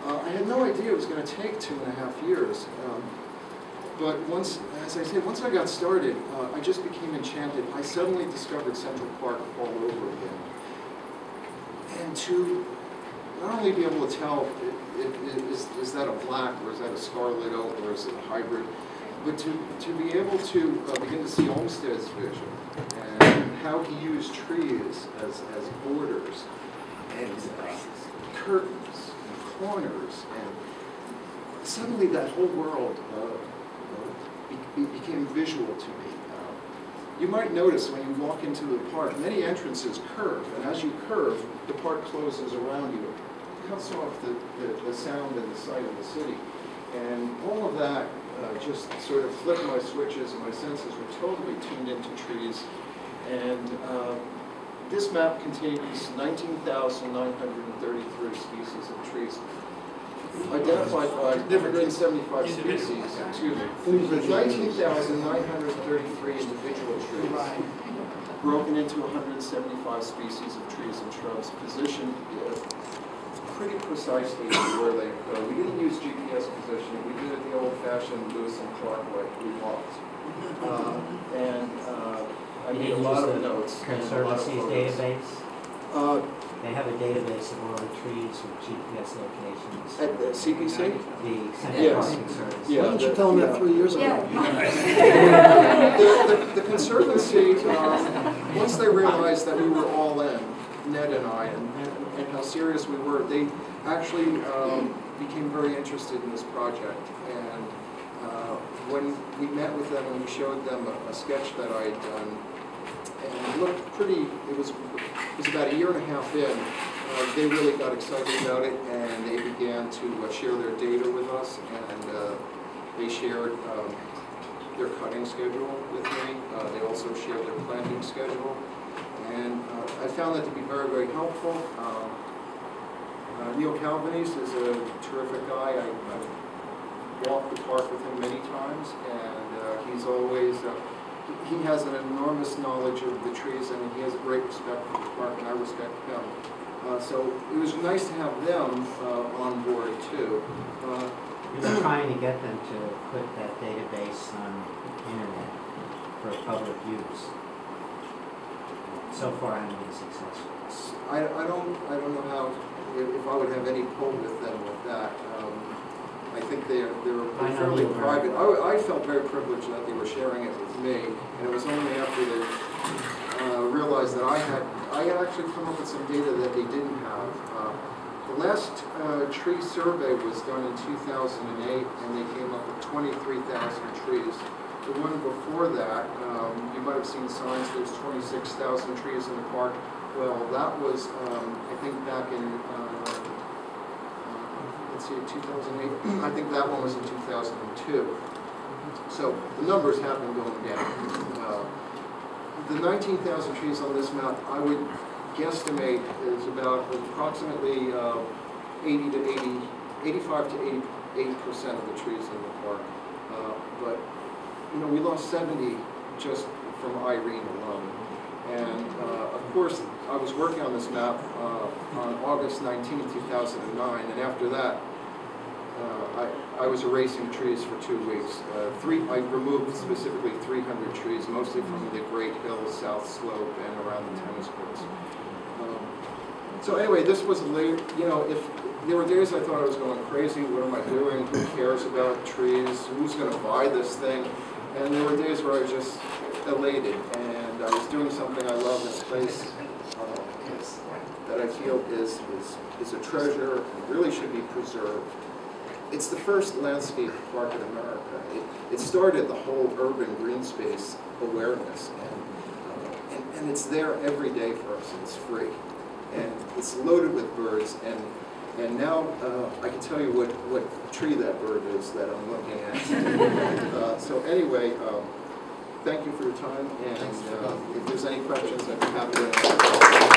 I had no idea it was going to take 2.5 years. But once, as I said, once I got started, I just became enchanted. I suddenly discovered Central Park all over again. And to not only be able to tell, is that a black, or is that a scarlet oak, or is it a hybrid, but to be able to begin to see Olmsted's vision, and how he used trees as borders, and curtains, and corners, and suddenly that whole world became visual to me. You might notice when you walk into the park, many entrances curve, and as you curve, the park closes around you. It cuts off the sound and the sight of the city. And all of that just sort of flipped my switches, and my senses were totally tuned into trees. And this map contains 19,933 species of trees, identified by 175 species, excuse me, 19,933 individual trees, broken into 175 species of trees and shrubs, positioned pretty precisely where they go. We didn't use GPS positioning, we did it the old-fashioned Lewis and Clark way, we walked. I made a lot of notes. Conservancy's database? They have a database of all the trees with GPS locations. At the CPC? The Central Park Conservancy. Why didn't you tell them that 3 years ago? The Conservancy, once they realized that we were all in, Ned and I, and how serious we were, they actually became very interested in this project. And when we met with them and we showed them a sketch that I had done, and it looked pretty, it was about 1.5 years in, they really got excited about it, and they began to share their data with us, and they shared their cutting schedule with me. They also shared their planting schedule, and I found that to be very, very helpful. Neil Calvinese is a terrific guy. I've walked the park with him many times, and he's always, he has an enormous knowledge of the trees, and he has a great respect for the park, and I respect him. So it was nice to have them on board too. We were trying to get them to put that database on the internet for public use. So far, I haven't been successful. I don't know how, if I would have any pull with them with that. I think they're fairly private. I felt very privileged that they were sharing it with me, and it was only after they realized that I had actually come up with some data that they didn't have. The last tree survey was done in 2008, and they came up with 23,000 trees. The one before that, you might have seen signs, there's 26,000 trees in the park. Well, that was, I think, back in, let's see, 2008. I think that one was in 2002. So the numbers have been going down. The 19,000 trees on this map, I would guesstimate is about approximately 85 to 88% of the trees in the park. But you know, we lost 70 just from Irene alone. And of course, I was working on this map on August 19, 2009, and after that, I was erasing trees for 2 weeks. I removed specifically 300 trees, mostly from the Great Hills, South Slope, and around the tennis courts. So anyway, this was late. You know, if there were days I thought I was going crazy. What am I doing? Who cares about trees? Who's going to buy this thing? And there were days where I was just elated, and I was doing something I love in a place that I feel is a treasure and really should be preserved. It's the first landscape park in America. It started the whole urban green space awareness, and it's there every day for us, and it's free. And it's loaded with birds, and now I can tell you what tree that bird is that I'm looking at. So anyway, thank you for your time, and if there's any questions, I'd be happy to answer.